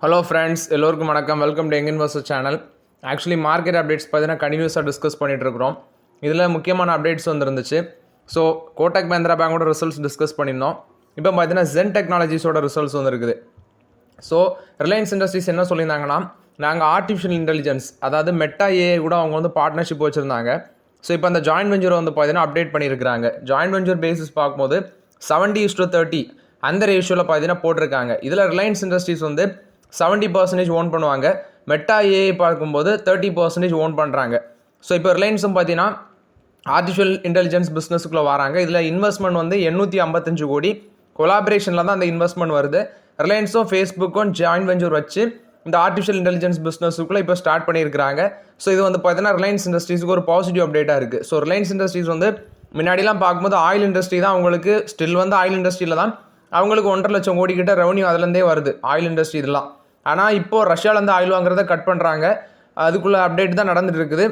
Hello friends, எல்லோருக்கும் வணக்கம். Welcome to young investor channel. Actually market updates பார்த்தீங்கன்னா கண்டினியூஸாக டிஸ்கஸ் பண்ணிகிட்டு இருக்கிறோம். இதில் முக்கியமான அப்டேட்ஸ் வந்துருந்துச்சு. ஸோ கோட்டக் மஹிந்திரா பேங்கோட ரிசல்ட்ஸ் டிஸ்கஸ் பண்ணியிருந்தோம். இப்போ பார்த்தீங்கன்னா ஜென் டெக்னாலஜிஸோட ரிசல்ட்ஸ் வந்துருக்குது. ஸோ ரிலையன்ஸ் இண்டஸ்ட்ரீஸ் என்ன சொல்லியிருந்தாங்கன்னா, நாங்கள் ஆர்டிஃபிஷியல் இன்டெலிஜென்ஸ் அதாவது மெட்டா ஏஐ கூட அவங்க வந்து பார்ட்னர்ஷிப் வச்சுருந்தாங்க. ஸோ இப்போ அந்த ஜாயின்ட் வெஞ்சரை வந்து பார்த்தீங்கன்னா அப்டேட் பண்ணியிருக்கிறாங்க. ஜாயின்ட் வெஞ்சர் பேசிஸ் பார்க்கும்போது 70:30 அந்த ரேஷியோவில் பார்த்தீங்கன்னா போட்டிருக்காங்க. இதில் ரிலையன்ஸ் இண்டஸ்ட்ரீஸ் வந்து 70% ஓன் பண்ணுவாங்க. மெட்டா ஏஐ பார்க்கும்போது 30% ஓன் பண்ணுறாங்க. ஸோ இப்போ ரிலையன்ஸும் பார்த்தீங்கன்னா ஆர்டிஃபிஷியல் இன்டெலிஜென்ஸ் பிஸ்னஸுக்குள்ளே வராங்க. இதில் இன்வெஸ்ட்மெண்ட் வந்து 855 கோடி கொலாபரேஷனில் தான் அந்த இன்வெஸ்ட்மெண்ட் வருது. ரிலையன்ஸும் ஃபேஸ்புக்கும் ஜாயின்ட் வெஞ்சர் வச்சு இந்த ஆர்டிஃபிஷியல் இன்டெலிஜென்ஸ் பிஸ்னஸுக்குள்ளே இப்போ ஸ்டார்ட் பண்ணியிருக்கிறாங்க. ஸோ இது வந்து பார்த்தீங்கன்னா ரிலையன்ஸ் இண்டஸ்ட்ரீஸுக்கு ஒரு பாசிட்டிவ் அப்டேட்டாக இருக்குது. ஸோ ரிலையன்ஸ் இண்டஸ்ட்ரீஸ் வந்து முன்னாடிலாம் பார்க்கும்போது ஆயில் இண்டஸ்ட்ரி தான் அவங்களுக்கு ஸ்டில் வந்து ஆயில் இண்டஸ்ட்ரியில் தான் அவங்களுக்கு 1.5 லட்சம் கோடி கிட்ட ரெவன்யூ அதுலேருந்தே வருது ஆயில் இண்டஸ்ட்ரி இதெல்லாம். ஆனால் இப்போது ரஷ்யாவிலேருந்து ஆயில் வாங்குறத கட் பண்ணுறாங்க. அதுக்குள்ளே அப்டேட் தான் நடந்துட்டு இருக்குது.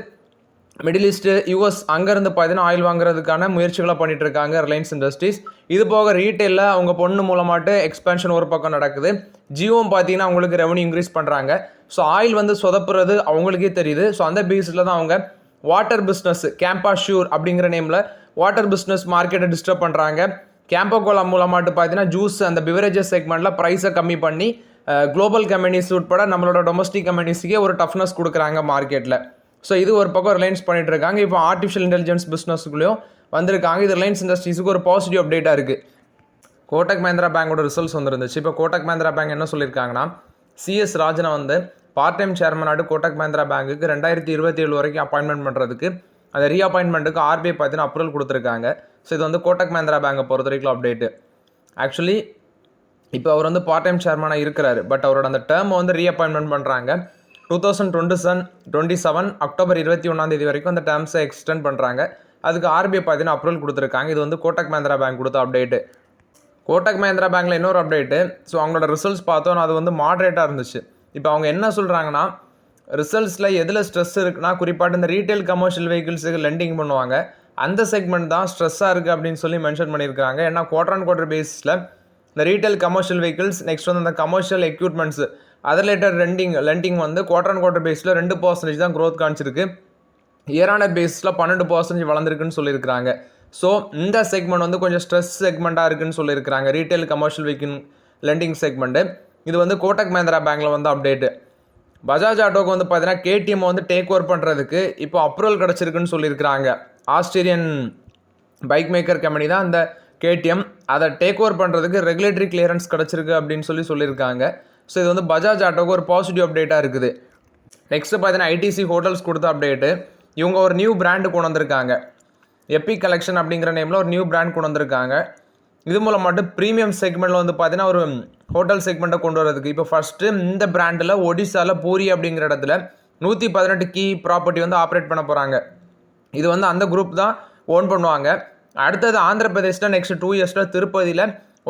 மிடில் ஈஸ்ட்டு, யூஎஸ் அங்கேருந்து பார்த்தீங்கன்னா ஆயில் வாங்குறதுக்கான முயற்சிகளை பண்ணிட்டு இருக்காங்க ரிலையன்ஸ் இண்டஸ்ட்ரீஸ். இது போக ரீட்டெயிலில் அவங்க பொண்ணு மூலமாட்டு எக்ஸ்பேன்ஷன் ஒரு பக்கம் நடக்குது. ஜியோவும் பார்த்தீங்கன்னா அவங்களுக்கு ரெவன்யூ இன்க்ரீஸ் பண்ணுறாங்க. ஸோ ஆயில் வந்து சொதப்புறது அவங்களுக்கே தெரியுது. ஸோ அந்த பேஸில் தான் அவங்க வாட்டர் பிஸ்னஸ் கேம்பா ஷூர் அப்படிங்கிற நேமில் வாட்டர் பிஸ்னஸ் மார்க்கெட்டை டிஸ்டர்ப் பண்ணுறாங்க. கேம்போ கோலா மூலமாட்டு பார்த்தீங்கன்னா ஜூஸ் அந்த பிவரேஜஸ் செக்மெண்ட்டில் ப்ரைஸை கம்மி பண்ணி குளோபல் கம்பெனிஸ் உட்பட நம்மளோட டொமஸ்டிக் கம்பெனிஸுக்கே ஒரு டஃப்னஸ் கொடுக்குறாங்க மார்க்கெட்டில். ஸோ இது ஒரு பக்கம் ரிலையன்ஸ் பண்ணிட்டு இருக்காங்க. இப்போ ஆர்டிஃபிஷியல் இன்டெலிஜென்ஸ் பிஸ்னஸ்க்குள்ளேயும் வந்திருக்காங்க. இது ரிலையன்ஸ் இண்டஸ்ட்ரீஸுக்கு ஒரு பாசிட்டிவ் அப்டேட்டாக இருக்குது. கோட்டக் மஹிந்திரா பேங்கோட ரிசல்ட்ஸ் வந்துருந்துச்சு. இப்போ கோட்டக் மஹிந்திரா பேங்க் என்ன சொல்லியிருக்காங்கன்னா, சிஎஸ் ராஜனை வந்து பார்ட் டைம் சேர்மனாட்டு கோட்டக் மஹிந்திரா பேங்குக்கு 2027 வரைக்கும் அப்பாயின்மெண்ட் பண்ணுறதுக்கு அந்த ரீஅப்பாயின்மெண்ட்டுக்கு ஆர்பிஐ பார்த்தீங்கன்னா அப்ரூவல் கொடுத்துருக்காங்க. ஸோ இது வந்து கோட்டக் மஹிந்திரா பேங்கை பொறுத்த வரைக்கும் அப்டேட்டு. ஆக்சுவலி இப்போ அவர் வந்து பார்ட் டைம் சேர்மனாக இருக்கிறாரு. பட் அவரோட அந்த டேர்மை வந்து ரீஅப்பாயின்மெண்ட் பண்ணுறாங்க. 2027 அக்டோபர் 21 வரைக்கும் அந்த டேர்ம்ஸை எக்ஸ்டெண்ட் பண்ணுறாங்க. அதுக்கு ஆர்பிஐ பார்த்தீங்கன்னா அப்ரூவல் கொடுத்துருக்காங்க. இது வந்து கோட்டக் மஹிந்திரா பேங்க் கொடுத்த அப்டேட்டு. கோட்டக் மஹிந்திரா பேங்க்கில் இன்னொரு அப்டேட்டு. ஸோ அவங்களோட ரிசல்ட்ஸ் பார்த்தோம், அது வந்து மாட்ரேட்டாக இருந்துச்சு. இப்போ அவங்க என்ன சொல்கிறாங்கன்னா, ரிசல்ட்ஸில் எதில் ஸ்ட்ரெஸ் இருக்குன்னா, குறிப்பாட்டு இந்த ரீட்டைல் கமர்ஷியல் வெஹிக்கிள்ஸுக்கு லெண்டிங் பண்ணுவாங்க அந்த செக்மெண்ட் தான் ஸ்ட்ரெஸ்ஸாக இருக்குது அப்படின்னு சொல்லி மென்ஷன் பண்ணியிருக்காங்க. ஏன்னா குவார்டர் பேசிஸில் இந்த ரீட்டைல் கமர்ஷியல் வெஹிக்கிள்ஸ் நெக்ஸ்ட் வந்து அந்த கமர்ஷியல் எக்யூப்மெண்ட்ஸ் அது ரிலேட்டட் லெண்டிங் வந்து குவார்டர் பேஸில் 2% தான் க்ரோத் காமிச்சிருக்கு. இயரான பேஸில் 12% வளர்ந்துருக்குன்னு சொல்லியிருக்கிறாங்க. ஸோ இந்த செக்மெண்ட் வந்து கொஞ்சம் ஸ்ட்ரெஸ் செக்மெண்ட்டாக இருக்குன்னு சொல்லியிருக்கிறாங்க, retail commercial vehicle lending segment. இது வந்து கோட்டக் மஹிந்திரா பேங்கில் வந்து அப்டேட்டு. பஜாஜ் ஆட்டோக்கு வந்து பார்த்தீங்கன்னா கேடிஎம் வந்து டேக் ஓவர் பண்ணுறதுக்கு இப்போ அப்ரூவல் கிடச்சிருக்குன்னு சொல்லியிருக்கிறாங்க. ஆஸ்திரேலியன் பைக் மேக்கர் கம்பெனி தான் அந்த கேடிஎம். அதை டேக் ஓவர் பண்ணுறதுக்கு ரெகுலேட்டரி கிளியரன்ஸ் கிடச்சிருக்கு அப்படின்னு சொல்லியிருக்காங்க. ஸோ இது வந்து பஜாஜ் ஆட்டோக்கு ஒரு பாசிட்டிவ் அப்டேட்டாக இருக்குது. நெக்ஸ்ட்டு பார்த்தீங்கன்னா ஐடிசி ஹோட்டல்ஸ் கொடுத்த அப்டேட்டு. இவங்க ஒரு நியூ பிராண்டு கொண்டு வந்திருக்காங்க. எபிக் கலெக்ஷன் அப்படிங்கிற நேமில் ஒரு நியூ பிராண்ட் கொண்டு வந்திருக்காங்க. இது மூலம் மட்டும் ப்ரீமியம் செக்மெண்ட்டில் வந்து பார்த்தீங்கன்னா ஒரு ஹோட்டல் செக்மெண்ட்டை கொண்டு வரதுக்கு இப்போ ஃபஸ்ட்டு இந்த பிராண்டில் ஒடிசாவில் பூரி அப்படிங்கிற இடத்துல 118 கீ ப்ராப்பர்ட்டி வந்து ஆப்ரேட் பண்ண போகிறாங்க. இது வந்து அந்த குரூப் தான் ஓன் பண்ணுவாங்க. அடுத்தது ஆந்திர பிரதேசில் நெக்ஸ்ட் 2 இயர்ஸில் திருப்பதியில்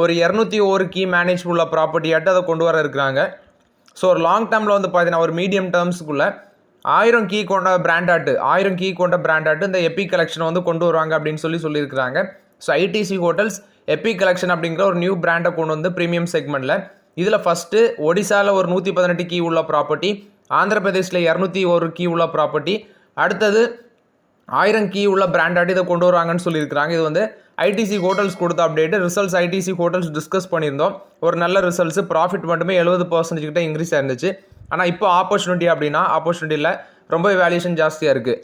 ஒரு 201 கீ மேனேஜ் உள்ள ப்ராப்பர்ட்டியாட்டு அதை கொண்டு வர இருக்கிறாங்க. ஸோ ஒரு லாங் டேர்மில் வந்து பார்த்தீங்கன்னா ஒரு மீடியம் டேர்ம்ஸுக்குள்ளே 1000 கீ கொண்ட பிராண்டாட்டு இந்த எபிக் கலெக்ஷனை வந்து கொண்டு வருவாங்க அப்படின்னு சொல்லியிருக்கிறாங்க. So ITC hotels Epic collection அப்படிங்கிற ஒரு நியூ பிராண்டை கொண்டு வந்து ப்ரீமியம் செக்மெண்ட்டில் இதில் ஃபஸ்ட்டு ஒடிசாவில் ஒரு 118 கீ உள்ள ப்ராப்பர்ட்டி, ஆந்திர பிரதேசில் 201 கீ உள்ள ப்ராப்பர்ட்டி, அடுத்தது 1000 கீ உள்ள பிராண்டாட்டு இதை கொண்டு வருவாங்கன்னு சொல்லியிருக்கிறாங்க. இது வந்து ஐடிசி ஹோட்டல்ஸ் கொடுத்த update. Results ITC hotels discuss பண்ணியிருந்தோம். ஒரு நல்ல ரிசல்ட்ஸு, ப்ராஃபிட் மட்டுமே 70% கிட்ட இன்க்ரீஸ் ஆயிருந்துச்சு. ஆனால் இப்போ ஆப்பர்ச்சுனிட்டியில் ரொம்ப வேல்யூஷன் ஜாஸ்தியாக இருக்குது.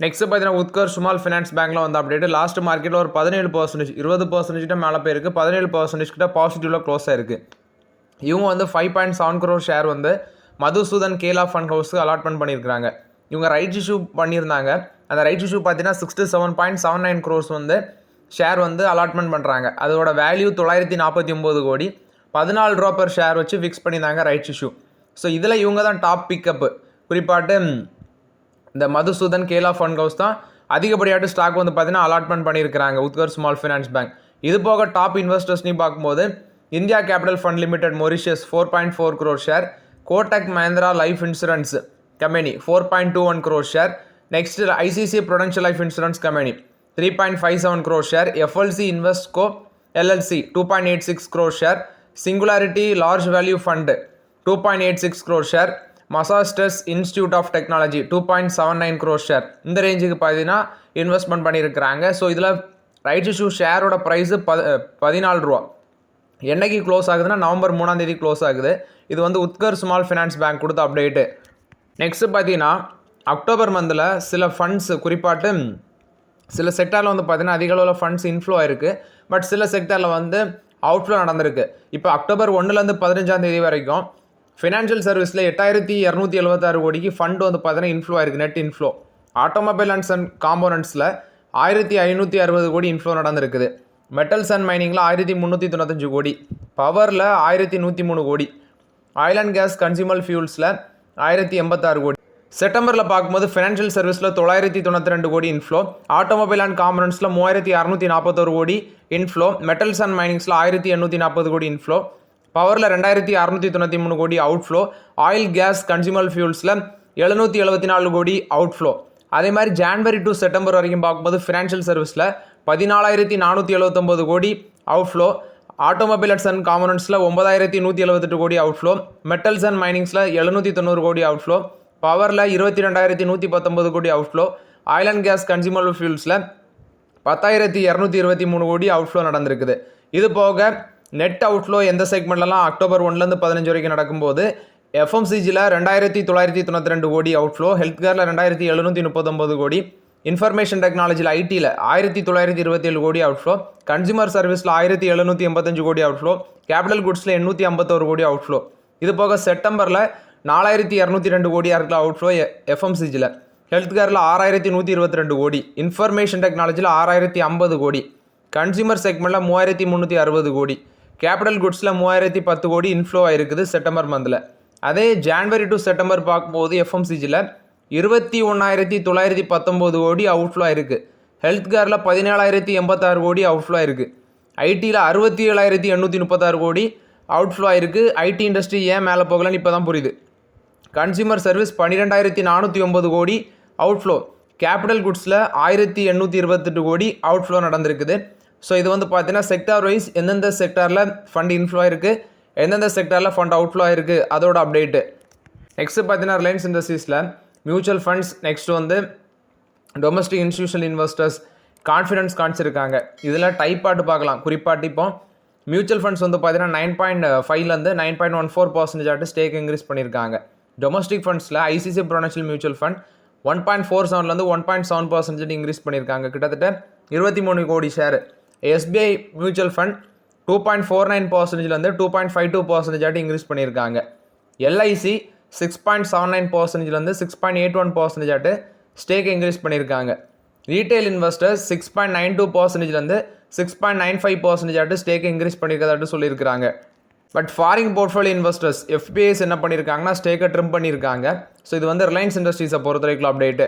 நெக்ஸ்ட் பார்த்தீங்கன்னா உத்கர் ஸ்மால் ஃபினான்ஸ் பேங்க்கில் வந்து அப்டேட்டு. லாஸ்ட் மார்க்கெட்டில் ஒரு 17%, 20% கிட்ட மேலே போயிருக்கு, 17% கிட்ட பாசிட்டிவில் க்ளோஸ் ஆயிருக்கு. இவங்க வந்து 5.7 crore ஷேர் வந்து மதுசூதன் கேலா ஃபண்ட் ஹவுஸுக்கு அலாட்மெண்ட் பண்ணியிருக்காங்க. இவங்க ரைட்ஸ் இஷ்யூ பண்ணியிருந்தாங்க. அந்த ரைட்ஸ் இஷ்யூ பார்த்தீங்கன்னா 67.79 crores வந்து ஷேர் வந்து அலாட்மெண்ட் பண்ணுறாங்க. அதோட வேல்யூ 949 கோடி, 14 ரூபா per ஷேர் வச்சு ஃபிக்ஸ் பண்ணியிருந்தாங்க ரைட்ஸ் இஷ்யூ. ஸோ இதில் இவங்க தான் டாப் பிக்கப்பு. குறிப்பாட்டு இந்த மதுசூதன் கேலா ஃபண்ட் ஹவுஸ் தான் அதிகப்படியாட்டு ஸ்டாக் வந்து பார்த்தீங்கன்னா அலாட்மெண்ட் பண்ணியிருக்கிறாங்க உத்கர் ஸ்மால் ஃபினான்ஸ் பேங்க். இது போக டாப் இன்வெஸ்டர்ஸ்னு பார்க்கும்போது India capital fund limited Mauritius 4.4 crore share, Kotak Mahindra life insurance company 4.21 crore share, next ICICI Prudential life insurance company 3.57 crore share, FLC Invesco LLC 2.86 crore share, singularity large value fund 2.86 crore share. Massachusetts institute of technology 2.79 crore share. இந்த ரேஞ்சுக்கு பார்த்தீங்கன்னா investment பண்ணியிருக்கிறாங்க. So இதில் right issue ஷேரோட price 14 ரூபா. என்னைக்கு close ஆகுதுன்னா November 3ஆம் தேதி க்ளோஸ் ஆகுது. இது வந்து உத்கர் ஸ்மால் ஃபினான்ஸ் பேங்க் கொடுத்த அப்டேட்டு. நெக்ஸ்ட்டு பார்த்தீங்கன்னா அக்டோபர் மந்தில் சில ஃபண்ட்ஸ் குறிப்பாட்டு சில செக்டாரில் வந்து பார்த்தீங்கன்னா அதிக அளவில் ஃபண்ட்ஸ் இன்ஃப்ளோ ஆயிருக்கு. பட் சில செக்டாரில் வந்து அவுட்ஃப்ளோ நடந்திருக்கு. இப்போ அக்டோபர் 1லேருந்து 15ஆம் தேதி வரைக்கும் ஃபினான்ஷியல் சர்வீஸில் 8276 கோடிக்கு ஃபண்ட் வந்து பார்த்தீங்கன்னா இன்ஃப்ளோ ஆயிருக்கு, நெட் இன்ஃப்ளோ. ஆட்டோமொபைல் அண்ட் காம்போனன்ட்ஸில் 1560 கோடி இன்ஃப்ளோ நடந்திருக்குது. மெட்டல்ஸ் அண்ட் மைனிங்கில் 1395 கோடி, பவரில் 1103 கோடி, ஆயில் அண்ட் கேஸ் கன்சியூமர் ஃபியூல்ஸில் 1086 கோடி. செப்டம்பரில் பார்க்கும்போது ஃபினான்ஷியல் சர்வீஸில் 992 கோடி இன்ஃப்ளோ, ஆட்டோமொபைல் அண்ட் காம்பனன்ட்ஸில் 3641 கோடி இன்ஃப்ளோ, மெட்டல்ஸ் அண்ட் மைனிங்ஸில் 1840 கோடி இன்ஃப்ளோ, பவரில் 2693 கோடி அவுட்ஃப்ளோ, ஆயில் கேஸ் கன்சியூமர் ஃபியூல்ஸில் 774 கோடி அவுட்ஃப்ளோ. அதே மாதிரி ஜான்வரி டு செப்டம்பர் வரைக்கும் பார்க்கும்போது ஃபினான்ஷியல் சர்வீஸில் 14479 கோடி அவுட்ஃப்ளோ, ஆட்டோமொபைல்ஸ் அண்ட் காம்பனன்ட்ஸில் 9178 கோடி அவுட்ஃப்ளோ, மெட்டல்ஸ் அண்ட் மைனிங்ஸில் 790 கோடி அவுட்ஃப்ளோ, பவரில் 22119 கோடி outflow, oil and gas consumer ஃபியூல்ஸில் 10223 கோடி அவுட்ஃப்ளோ நடந்திருக்குது. இது போக நெட் அவுட்ஃப்ளோ எந்த செக்மெண்ட்லலாம் அக்டோபர் 1லேருந்து 15 வரைக்கும் நடக்கும்போது எஃப்எம்சிஜியில் 2992 கோடி அவுட்ஃப்ளோ, ஹெல்த் கேரில் 2739 கோடி, இன்ஃபர்மேஷன் டெக்னாலஜியில் ஐடியில் 1927 கோடி அவுட்ஃப்ளோ, கன்சியூமர் சர்வீஸில் 1785 கோடி அவுட்ஃப்ளோ, கேபிட்டல் குட்ஸில் 851 கோடி அவுட்ஃப்ளோ. இது போக செப்டம்பரில் 4202 கோடியாக இருக்கிற அவுட்ஃப்ளோ எஃப்எம்சிஜியில், ஹெல்த் கேரில் 6122 கோடி, இன்ஃபர்மேஷன் டெக்னாலஜியில் 6050 கோடி, கன்சியூமர் செக்மெண்ட்டில் 3360 கோடி, கேபிட்டல் குட்ஸில் 3010 கோடி இன்ஃப்ளோ ஆயிருக்குது செப்டம்பர் மந்தில். அதே ஜான்வரி டு செப்டம்பர் பார்க்கும்போது எஃப்எம்சிஜியில் 21919 கோடி அவுட்ஃப்ளோ ஆயிருக்கு, ஹெல்த் கேரில் 17086 கோடி அவுட்ஃப்ளோ ஆயிருக்கு, ஐடியில் 67836 கோடி அவுட்ஃப்ளோ ஆயிருக்கு. ஐடி இண்டஸ்ட்ரி ஏன் மேலே போகலன்னு இப்போ தான் புரியுது. கன்சியூமர் சர்வீஸ் 12409 கோடி அவுட்ஃப்ளோ, கேபிட்டல் குட்ஸில் 1828 கோடி அவுட்ஃப்ளோ நடந்திருக்குது. ஸோ இது வந்து பார்த்தீங்கன்னா செக்டார் வைஸ் எந்தெந்த செக்டாரில் ஃபண்ட் இன்ஃப்ளோ ஆயிருக்கு, எந்தெந்த செக்டாரில் ஃபண்ட் அவுட்ஃப்ளோ ஆயிருக்கு அதோட அப்டேட்டு. நெக்ஸ்ட்டு பார்த்தீங்கன்னா ரிலையன்ஸ் இண்டஸ்ட்ரீஸில் மியூச்சுவல் ஃபண்ட்ஸ், நெக்ஸ்ட் வந்து டொமஸ்டிக் இன்ஸ்டியூஷனல் இன்வெஸ்டர்ஸ் கான்ஃபிடன்ஸ் காமிச்சிருக்காங்க. இதில் டைப் பாட்டு பார்க்கலாம். குறிப்பாட்டு இப்போ மியூச்சுவல் ஃபண்ட்ஸ் வந்து பார்த்தீங்கன்னா 9.5லேருந்து 9.14% ஸ்டேக் இன்க்ரீஸ் பண்ணியிருக்காங்க. டொமஸ்டிக் ஃபண்ட்ஸில் ஐசிசி ப்ரொடென்ஷியல் மியூச்சுவல் ஃபண்ட் 1.47லேருந்து 1.7% இன்க்ரீஸ் பண்ணியிருக்காங்க, கிட்டத்தட்ட 23 கோடி ஷேர். எஸ்பிஐ மியூச்சுவல் ஃபண்ட் 2.49%லேருந்து 2.52% இன்க்ரீஸ் பண்ணியிருக்காங்க. எல்ஐசி 6.79%லேருந்து 6.81% ஸ்டேக் இன்க்ரீஸ் பண்ணியிருக்காங்க. ரீட்டைல் இன்வெஸ்டர்ஸ் 6.92%லேருந்து 6.95% ஸ்டேக் இன்க்ரீஸ் பண்ணியிருக்கதாட்டு சொல்லியிருக்கிறாங்க. But foreign portfolio investors FIIs என்ன பண்ணியிருக்காங்கன்னா ஸ்டேக்கை ட்ரிம் பண்ணியிருக்காங்க. ஸோ இது வந்து ரிலையன்ஸ் இண்டஸ்ட்ரீஸை பொறுத்த வரைக்கும் அப்டேட்டு.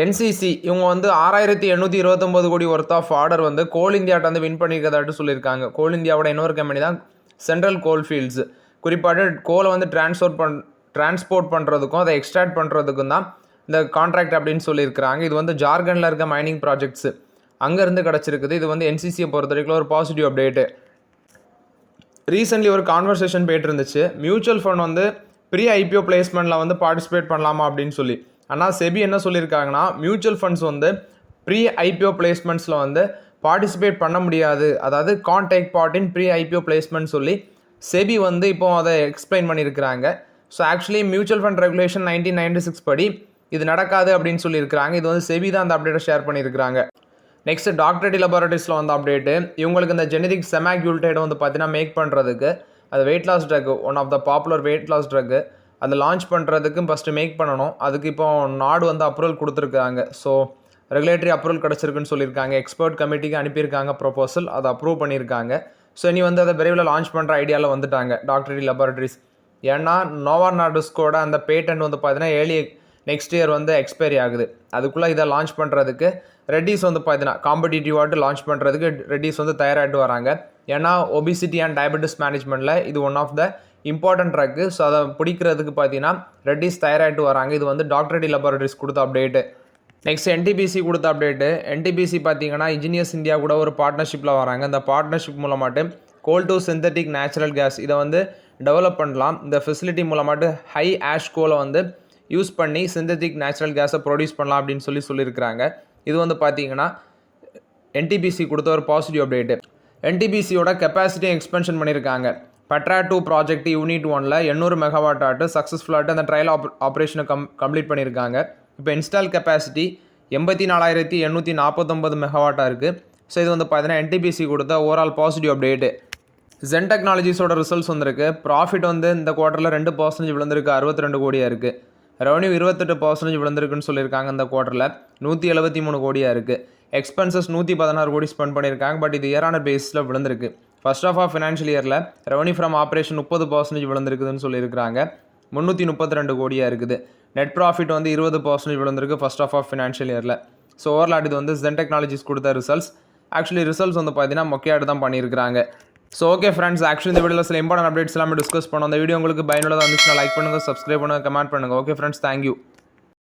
என்சிசி இவங்க வந்து 6829 கோடி ஒர்த் ஆஃப் ஆர்டர் வந்து கோல் இந்தியாட்ட வந்து வின் பண்ணியிருக்கதாட்டு சொல்லியிருக்காங்க. கோல் இந்தியாவோட இன்னொரு கம்பெனி தான் சென்ட்ரல் கோல் ஃபீல்ட்ஸ். குறிப்பாட்டு கோலை வந்து டிரான்ஸ்போர்ட் பண்ணுறதுக்கும் அதை எக்ஸ்ட்ராக்ட் பண்ணுறதுக்கும் தான் இந்த கான்ட்ராக்ட் அப்படின்னு சொல்லியிருக்கிறாங்க. இது வந்து ஜார்க்கண்டில் இருக்க மைனிங் ப்ராஜெக்ட்ஸு அங்கேருந்து கிடச்சிருக்குது. இது வந்து என்சிசியை பொறுத்த வரைக்கும் ஒரு பாசிட்டிவ் அப்டேட்டு. ரீசெண்ட்லி ஒரு கான்வர்சேஷன் போயிட்டு இருந்துச்சு, மியூச்சுவல் ஃபண்ட் வந்து ப்ரீ ஐபிஓ பிளேஸ்மெண்ட்டில் வந்து பார்ட்டிசிபேட் பண்ணலாமா அப்படின்னு சொல்லி. ஆனால் செபி என்ன சொல்லியிருக்காங்கன்னா மியூச்சுவல் ஃபண்ட்ஸ் வந்து ப்ரீ ஐபிஓ பிளேஸ்மெண்ட்ஸில் வந்து பார்ட்டிசிபேட் பண்ண முடியாது, அதாவது can't take part in pre IPO placement சொல்லி செபி வந்து இப்போ அதை எக்ஸ்பிளைன் பண்ணியிருக்கிறாங்க. So actually mutual fund regulation 1996 படி இது நடக்காது அப்படின்னு சொல்லியிருக்கிறாங்க. இது வந்து செபி தான் அந்த அப்டேட்டை ஷேர் பண்ணியிருக்கிறாங்க. நெக்ஸ்ட் டாக்டர் ரெட்டி லெபார்ட்டரிஸில் வந்து அப்டேட்டு. இவங்களுக்கு இந்த ஜெனரிக் செமாக்யூல்டைடை வந்து பார்த்தீங்கன்னா மேக் பண்ணுறதுக்கு அது weight loss drug, one of the popular weight loss drug, அதை லான்ச் பண்ணுறதுக்கு ஃபஸ்ட்டு மேக் பண்ணணும். அதுக்கு இப்போ நாடு வந்து அப்ரூவல் கொடுத்துருக்காங்க. ஸோ ரெகுலேட்டரி அப்ரூவல் கிடச்சிருக்குன்னு சொல்லியிருக்காங்க. எக்ஸ்பர்ட் கமிட்டிக்கு அனுப்பியிருக்காங்க ப்ரொபோசல், அதை அப்ரூவ் பண்ணியிருக்காங்க. ஸோ இனி வந்து அதை விரைவில் லான்ச் பண்ணுற ஐடியாவில் வந்துட்டாங்க டாக்டர் ரெட்டி லெபார்ட்டரிஸ். ஏன்னா நோவா நார்டிஸ்கோட அந்த பேட்டன்ட் வந்து பார்த்தீங்கன்னா நெக்ஸ்ட் இயர் வந்து எக்ஸ்பைரி ஆகுது. அதுக்குள்ளே இதை லான்ச் பண்ணுறதுக்கு ரெட்டிஸ் வந்து பார்த்தீங்கன்னா காம்படிட்டிவாட்டு லான்ச் பண்ணுறதுக்கு ரெட்டிஸ் வந்து தயாராகிட்டு வராங்க. ஏன்னா ஒபிசிட்டி அண்ட் டயபெட்டிஸ் மேனேஜ்மெண்ட்டில் இது one of the important drug. So அதை பிடிக்கிறதுக்கு பார்த்தீங்கன்னா ரெட்டிஸ் தயாராகிட்டு வராங்க. இது வந்து டாக்டர் ரெட்டி லெபார்ட்டரிஸ் கொடுத்த அப்டேட்டு. நெக்ஸ்ட் என்டிபிசி கொடுத்த அப்டேட்டு. என்டிபிசி பார்த்தீங்கன்னா இன்ஜினியர்ஸ் இந்தியா கூட ஒரு பார்ட்னர்ஷிப்பில் வராங்க. இந்த பார்ட்னர்ஷிப் மூலமாட்டு coal to synthetic natural gas இதை வந்து டெவலப் பண்ணலாம். இந்த ஃபெசிலிட்டி மூலமாட்டு ஹை ஆஷ் கோலை வந்து யூஸ் பண்ணி சிந்தட்டிக் நேச்சுரல் கேஸை ப்ரொடியூஸ் பண்ணலாம் அப்படின்னு சொல்லியிருக்கிறாங்க. இது வந்து பார்த்தீங்கன்னா NTPC கொடுத்த ஒரு பாசிட்டிவ் அப்டேட்டு. NTPCயோட கெப்பாசிட்டியும் எக்ஸ்பென்ஷன் பண்ணியிருக்காங்க. பட்ரா 2 ப்ராஜெக்ட் யூனிட் 1ல் 800 மெகாவாட் ஆட்டு சக்ஸஸ்ஃபுல்லாகிட்டு அந்த ட்ரையல் ஆப்ரேஷனை கம்ப்ளீட் பண்ணியிருக்காங்க. இப்போ இன்ஸ்டால் கெப்பாசிட்டி 84,849 மெகாவாட்டாக இருக்குது. ஸோ இது வந்து பார்த்தீங்கன்னா NTPC கொடுத்த ஓவரால் பாசிட்டிவ் அப்டேட்டு. ஜென் டெக்னாலஜிஸோட ரிசல்ட்ஸ் வந்திருக்கு. ப்ராஃபிட் வந்து இந்த குவார்ட்டரில் 2% விழுந்திருக்கு, 62 கோடியாக இருக்குது. ரெவன்யூ 28% விழுந்திருக்குன்னு சொல்லியிருக்காங்க. இந்த குவார்ட்டரில் 173 கோடியாக இருக்குது. எக்ஸ்பென்சஸ் 116 கோடி ஸ்பெண்ட் பண்ணியிருக்காங்க. பட் இது இயரான பேஸில் விழுந்திருக்கு. ஃபர்ஸ்ட் ஆஃப் ஃபினான்ஷியல் இயரில் ரெவன்யூ ஃப்ரம் ஆப்ரேஷன் 30% விழுந்திருக்குதுன்னு சொல்லியிருக்காங்க. 332 கோடியாக இருக்குது. நெட் ப்ராஃபிட் வந்து 20% விழுந்திருக்கு ஃபர்ஸ்ட் ஆஃப் ஃபினான்ஷியல் இயரில். ஸோ ஓவரால் இது வந்து ஜென் டெக்னாலஜிஸ் கொடுத்த ரிசல்ட்ஸ். ஆக்சுவலி ரிசல்ட்ஸ் வந்து பார்த்தீங்கன்னா மொக்கையாட்டு தான் பண்ணியிருக்காங்க. ஸோ ஓகே ஃப்ரெண்ட்ஸ், ஆக்சுவலி இந்த வீடியோவில் சில இம்பார்ட்டன்ட் அப்டேட்ஸ் எல்லாமே டிஸ்கஸ் பண்ணோம். அந்த வீடியோ உங்களுக்கு பயனுள்ளதாக இருந்துச்சுன்னா லைக் பண்ணுங்கள், சப்ஸ்கிரைப் பண்ணுங்கள், கமெண்ட் பண்ணுங்கள். Okay friends, thank you.